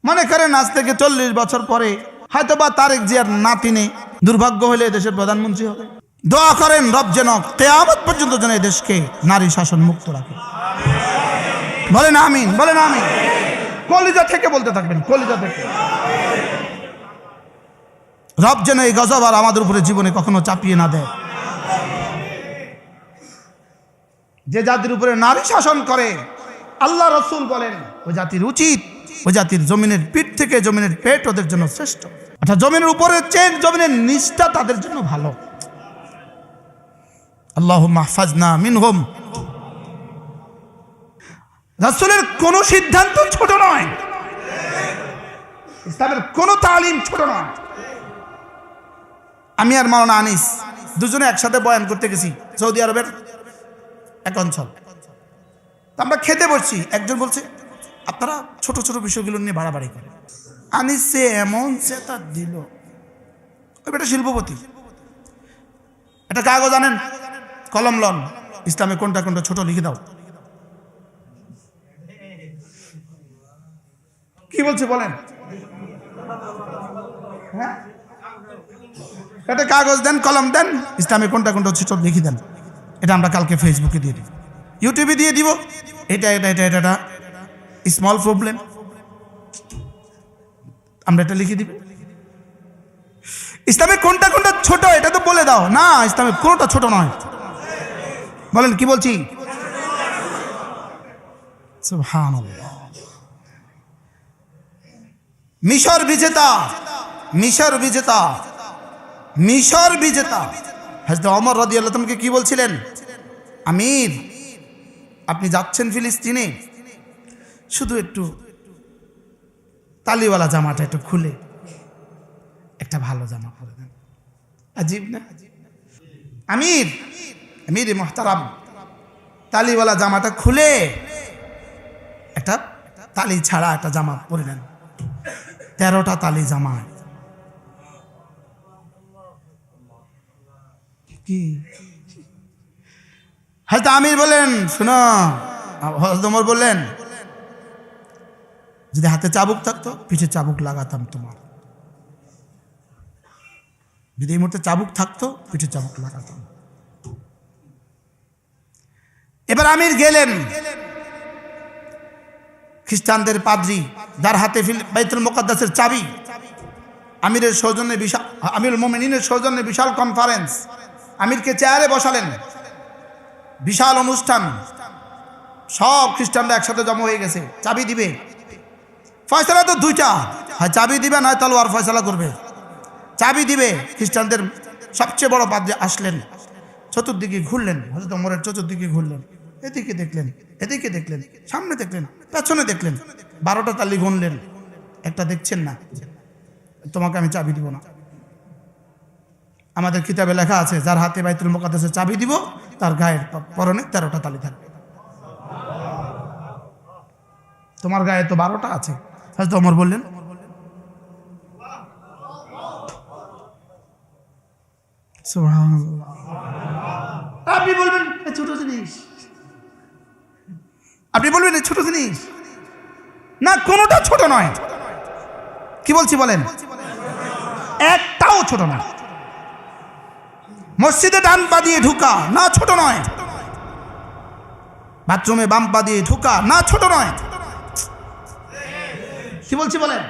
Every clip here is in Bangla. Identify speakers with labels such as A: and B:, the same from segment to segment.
A: মনে করেন আজ থেকে 40 বছর পরে হয়তো বা তারেক জিয়ার নাতিনে দুর্ভাগ্য হলে দেশের প্রধানমন্ত্রী হবে। দোয়া করেন রব যেন কিয়ামত পর্যন্ত যেন এই দেশকে নারী শাসন মুক্ত রাখে। বলেন আমিন, বলেন আমিন। কলিজা থেকে বলতে থাকবেন, কলিজা থেকে। রব যেন এই গজব আর আমাদের উপরে জীবনে কখনো চাপিয়ে না দেয়। যে জাতির উপরে নারী শাসন করে, আল্লাহ রসুল বলেন ওই জাতির উচিত, ওই জাতির জমিনের পিঠ থেকে জমিনের পেট ওদের জন্য শ্রেষ্ঠ। অর্থাৎ জমিনের উপরে চেয়ে জমিনের নিচটা তাদের জন্য ভালো। আল্লাহুম্মা হাফাজনা মিনহুম। রাসূলের কোন সিদ্ধান্ত ছোট নয়, ইসলামের কোন তালিম ছোট নয়। আমি আর মাওলানা আনিস দুজনে একসাথে বয়ান করতে গেছি সৌদি আরবের এক অঞ্চল। আমরা খেতে বসছি, একজন বলছে আপনারা ছোট ছোট বিষয়গুলো নিয়ে বাড়াবাড়ি করেন। আনিস সে এমন চেতা দিল, ওই বেটা শিল্পপতি, একটা কাগজ আনেন, কলম লন, ইসলামে কোনটা কোনটা ছোট লিখে দাও। কি বলছে বলেন? হ্যাঁ, একটা কাগজ দেন, কলম দেন, ইসলামে কোনটা কোনটা ছোট লিখে দেন। এটা আমরা কালকে ফেসবুকে দিয়ে দিব, ইউটিউবে দিয়ে দিব। এটা এটা এটা এটা স্মল প্রবলেম, আমরা এটা লিখে দিব। ইসলামে কোনটা কোনটা ছোট এটা তো বলে দাও না, ইসলামে কোনটা ছোট নয়। বলেন কি বলছি? সুবহানাল্লাহ। মিশর বিজেতা, মিশর বিজেতা, মিশর বিজেতা হযরত ওমর রাদিয়াল্লাহু তাআলাকে কি বলছিলেন? আমির, আপনি যাচ্ছেন ফিলিস্তিনে, শুধু একটু তালিওয়ালা জামাটা একটু খুলে একটা ভালো জামা পরে দেন। আজীব না? আমির, আমির মুহতারাম, তালিওয়ালা জামাটা খুলে একটা তালি ছাড়া একটা জামা পরে নেন। 13টা তালি জামা। কি হয়তো আমির বলেন, শোনো, হযরত ওমর বললেন যদি হাতে চাবুক থাকতো পিঠে চাবুক লাগাতাম তোমার। যদি এই মুহূর্তে চাবুক থাকতো পিঠে চাবুক লাগাতাম। এবার আমির গেলেন, খ্রিস্টানদের পাদ্রী যার হাতে বাইতুল মুকাদ্দাসের চাবি, আমিরের সৌজন্যে বিশাল, আমিরুল মুমিনিনের সৌজন্যে বিশাল কনফারেন্স। আমিরকে চেয়ারে বসালেন, বিশাল অনুষ্ঠান, সব খ্রিস্টানরা একসাথে জমা হয়ে গেছে। চাবি দিবে, ফয়সালা তো দুইটা, হয় চাবি দিবে নয় তলোয়ার ফয়সালা করবে। চাবি দিবে, খ্রিস্টানদের সবচেয়ে বড় পাদ্রী আসলেন, চতুর্দিকে ঘুরলেন, হযরত ওমরের চতুর্দিকে ঘুরলেন, এদিকে দেখলেন, এদিকে দেখলেন, সামনে দেখলেন, পেছনে দেখলেন, 12টা তালি গুনলেন, একটা দেখছেন না, তোমাকে আমি চাবি দিব না। আমাদের কিতাবে লেখা আছে যার হাতে বাইতুল মুকাদ্দাসের চাবি দিব তার গায়ের পরনে 13টা তালি থাকবে। তোমার গায়ে তো 12টা আছে। হযরত ওমর বললেন সুবহানাল্লাহ। আপনি বলবেন ছোট জিনিস, আপনি বলবেন ছোট জিনিস না, কোনোটা ছোট নয়। কি বলছি বলেন? একটাও ছোট নয়। মসজিদে ডান পা দিয়ে ঢুকা না, ছোট নয়। বাথরুমে বাম পা দিয়ে ঢুকা না, ছোট নয়। কি বলছি বলেন?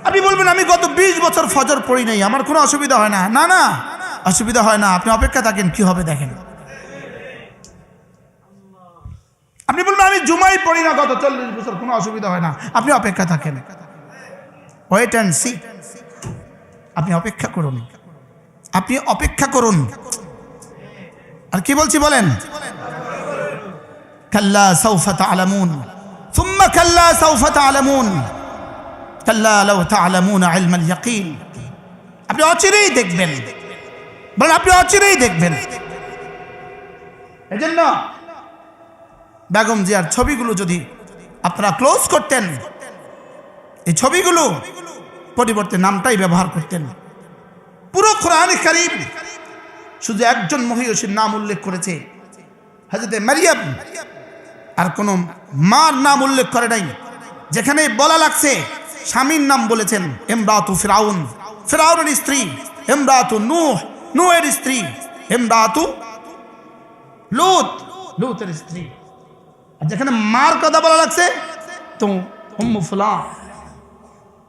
A: আপনি বলবেন আমি গত 20 বছর ফজর পড়ি নাই, আমার কোনো অসুবিধা হয় না। না না, অসুবিধা হয় না, আপনি অপেক্ষা থাকেন কি হবে দেখেন। আপনি বলবেন আমি জুমাই পড়ি না গত 40 বছর, কোনো অসুবিধা হয় না, আপনি অপেক্ষা থাকেন। ওয়েট অ্যান্ড সি, আপনি অপেক্ষা করুন, আপনি অপেক্ষা করুন। আর কি বলছি বলেন? কাল্লা সাউফা তা'লামুন সুম্মা কাল্লা সাউফা তা'লামুন কাল্লা লাউ তা'লামুনা ইলমাল ইয়াকিন। আপনি অচিরেই দেখবেন, বলেন আপনি অচিরেই দেখবেন। এজন্য বেগম জিয়ার ছবিগুলো যদি আপনারা ক্লোজ করতেন, এই ছবিগুলো পরিবর্তে নামটাই ব্যবহার করতেন। পুরো কোরআনে কারীম শুধু একজন মহিষীর নাম উল্লেখ করেছে, হযরত মারিয়াম, আর কোনো মার নাম উল্লেখ করে নাই। যেখানে বলা লাগছে স্বামীর নাম বলেছেন ইমরাতু ফিরাউন, ফিরাউনের স্ত্রী, ইমরাতু নূহ, নূহের স্ত্রী, ইমরাতু লূত, লূতের স্ত্রী। আর যেখানে মার কথা বলা লাগছে তো উম্মু ফুলান,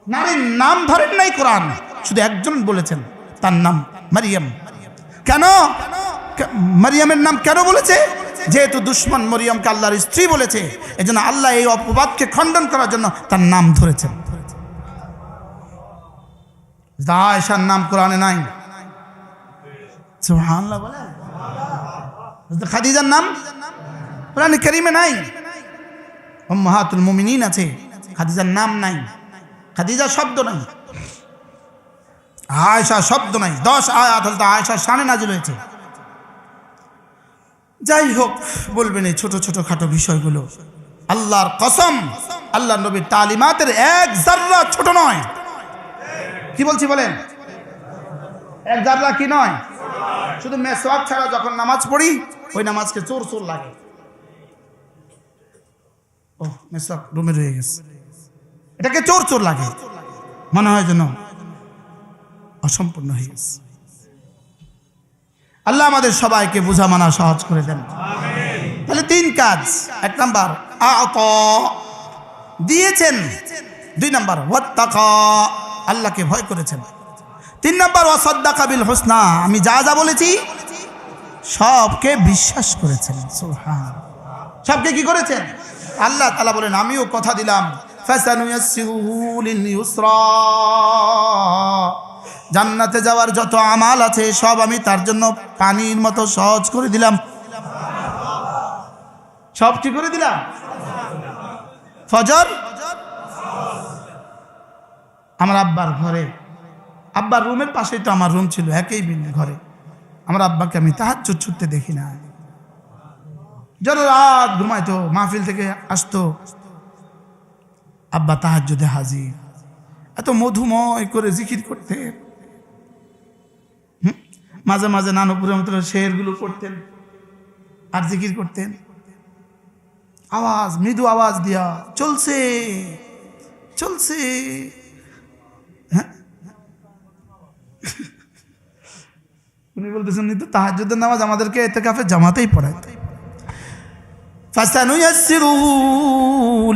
A: নারীর নাম ধরেন নাই কোরআন, শুধু একজন বলেছেন, তার নাম মারিয়াম। কেন মারিয়ামের নাম কেন বলেছে? যেহেতু দুশ্মন মরিয়মকে আল্লাহর স্ত্রী বলেছে, এজন্য আল্লাহ এই অপবাদকে খণ্ডন করার জন্য তার নাম ধরেছেন। আয়েশার নাম কোরআনে নাই, সুবহানাল্লাহ বলে। খাদিজার নাম কোরআনে কারীমে নাই, উম্মাহাতুল মুমিনিন আছে, খাদিজার নাম নাই, খাদিজা শব্দ নাই, আয়েশা শব্দ নাই। 10 আয়াত হল আয়েশার শানে নাজিল হয়েছে। যাই হোক, বলবেন এই ছোট ছোট খাটো বিষয়গুলো, আল্লাহর কসম আল্লাহ নবীর তালিমাতের এক জাররা ছোট নয়। কি বলছি বলেন? এক জাররা কি নয়? শুধু মেসওয়াক ছাড়া যখন নামাজ পড়ি ওই নামাজকে চোর চোর লাগে। ও মেসওয়াক রুমে রয়ে গেছে, এটাকে চোর চোর লাগে, মনে হয় যেন অসম্পূর্ণ হয়ে গেছে। আল্লাহ আমাদের সবাইকে বোঝা মানা সহজ করে দেন। তাহলে 3 কাজ। 1 নাম্বার আতা, দিয়েছেন। 2 নাম্বার ওয়াত্তাকা, আল্লাহকে ভয় করেছেন। 3 নাম্বার ওয়াসাদ্দাকা বিল হুসনা, আমি যা যা বলেছি সবকে বিশ্বাস করেছেন। সুবহান, সবকে কি করেছেন? আল্লাহ তাআলা বলেন আমিও কথা দিলাম, ফাসানুয়াসসিরুহু লিল ইউসরা, জান্নাতে যাওয়ার যত আমাল আছে সব আমি তার জন্য পানির মতো সহজ করে দিলাম। সব কি করে দিলাম? ফজর আমার আব্বার ঘরে, আব্বার রুমের পাশেই তো আমার রুম ছিল, একই বিল্ডিং ঘরে। আমার আব্বাকে আমি তাহাজ্জুদ ছুটতে দেখি না, যারা রাত ঘুমাইতো, মাহফিল থেকে আসতো, আব্বা তাহাজ্জুদে হাজির, এত মধুময় করে জিকির করতেন। মাঝে মাঝে নানুপুরের মতো শেরগুলো পড়তেন আর জিকির করতেন, আওয়াজ মৃদু আওয়াজ দিয়া চলছে চলছে। হ্যাঁ, উনি বলতেছেন তো তাহাজ্জুদের নামাজ আমাদেরকে ইতিকাফে জামাতেই পড়ায়। ফাসানুয়াসসিরুহু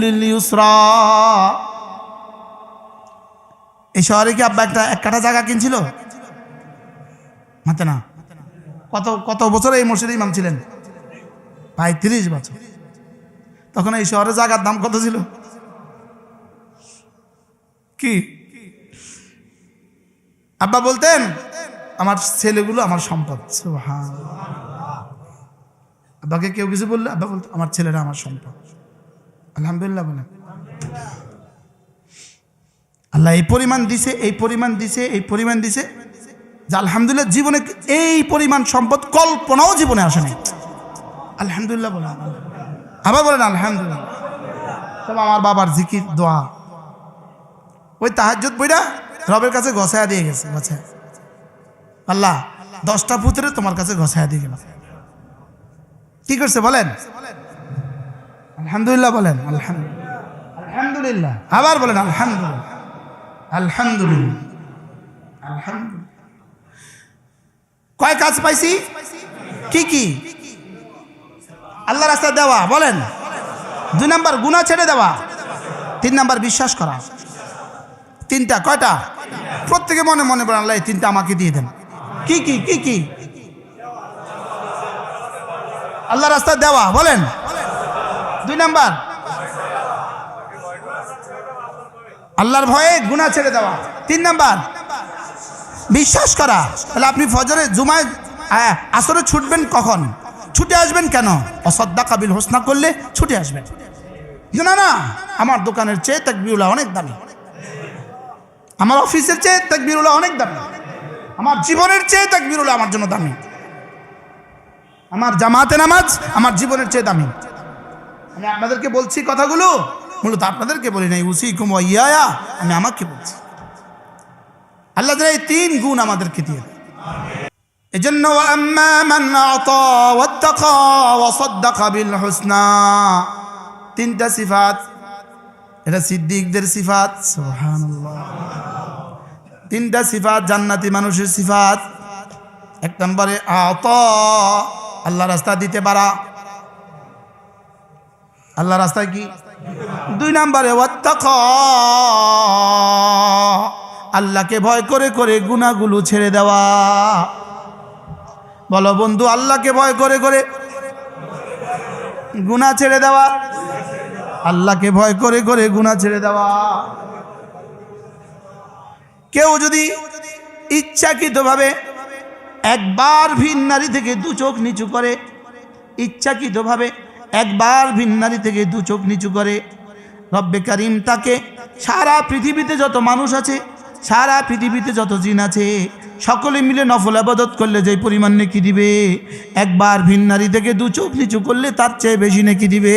A: লিল ইউসরা, এই শহরে কি আব্বা এক কাঠা জায়গা কিনছিল? মাতে না। কত বছর এই মসজিদে ইমাম ছিলেন? প্রায় 30 বছর। তখন এই শহরে জায়গার দাম কত ছিল? কি আব্বা বলতেন, আমার ছেলেগুলো আমার সম্পদ। সুবহানাল্লাহ, আব্বাকে কেউ কিছু বললে আব্বা বলতো আমার ছেলেরা আমার সম্পদ। আলহামদুলিল্লাহ বলেন। আল্লাহ এই পরিমাণ দিছে, এই পরিমাণ দিছে, এই পরিমাণ দিছে, যে আলহামদুলিল্লাহ জীবনে এই পরিমাণ সম্পদ কল্পনাও জীবনে আসে নাই। আলহামদুলিল্লাহ বলেন, আবার বলেন আলহামদুলিল্লাহ। তবে আমার বাবার জিকির দোয়া ওই তাহাজ্জুদ বইরা রবের কাছে ঘষায়া দিয়ে গেছে। ঘষায়া, আল্লাহ 10টা পুত্রে তোমার কাছে ঘষায়া দিয়ে গেল। কি করছে বলেন? আলহামদুলিল্লাহ বলেন। আলহামদুলিল্লাহ, আলহামদুলিল্লাহ, আবার বলেন আলহামদুলিল্লাহ, আলহামদুলিল্লাহ, আলহামদুলিল্লাহ। কয় কাজ পাইছি? কি কি? আল্লাহ রাস্তা দেওয়া, বলেন। 2 নাম্বার গুনাহ ছেড়ে দেওয়া। 3 নাম্বার বিশ্বাস করা। 3টা, কয়টা? প্রত্যেকে মনে মনে বলেন আল্লাহ এই 3টা আমাকে দিয়ে দেন। কি কি? কি কি? আল্লাহ রাস্তা দেওয়া, বলেন। 2 নাম্বার আল্লাহর ভয়ে গুনাহ ছেড়ে দেওয়া। 3 নাম্বার বিশ্বাস করা। তাহলে আপনি ফজরে জুমায় আসরে ছুটবেন কখন? ছুটে আসবেন কেন? অসাদ্দাকা বিল হুসনা করলে ছুটে আসবেন। না না, আমার দোকানের চেয়ে তাকবীরুল্লাহ অনেক দামি, আমার অফিসের চেয়ে তাকবীরুল্লাহ অনেক দামি, আমার জীবনের চেয়ে তাকবীরুল্লাহ আমার জন্য দামি, আমার জামাতে নামাজ আমার জীবনের চেয়ে দামি। আমি আপনাদেরকে বলছি কথাগুলো, মূলত আপনাদেরকে বলি নাই, উসিকুম ওয়া ইয়ায়া, আমি আমাকে বলছি। আল্লাহ তাআলা এই 3 গুণ আমাদেরকে দিয়ে দেন। এজন্য আম্মা মান আতা ওয়াত্তাকা ওয়া সাদ্দাকা বিল হুসনা, 3টা সিফাত এটা সিদ্দিকদের সিফাত। সুবহানাল্লাহ। তিনটা সিফাত জান্নাতি মানুষের সিফাত। এক নম্বরে আতা, আল্লাহ রাস্তা দিতে পারা, আল্লাহ রাস্তায় কি। দুই নম্বরে ওয়াত্তাকা, আল্লাহকে ভয় করে করে গুনাহগুলো ছেড়ে দেওয়া। বলো বন্ধু, আল্লাহকে ভয় করে করে গুনাহ ছেড়ে দেওয়া, আল্লাহকে ভয় করে করে গুনাহ ছেড়ে দেওয়া। কেউ যদি ইচ্ছাকৃতভাবে একবার ভিন নারী থেকে দু চোখ নিচু করে, ইচ্ছাকৃতভাবে একবার ভিন নারী থেকে দু চোখ নিচু করে, রব্বে কারিম তাকে সারা পৃথিবীতে যত মানুষ আছে, সারা পৃথিবীতে যত জিন আছে, সকলে মিলে নফল ইবাদত করলে যে পরিমাণ নেকি দিবে, একবার ভিন নারী থেকে দু চোখ নিচু করলে তার চেয়ে বেশি নেকি দিবে।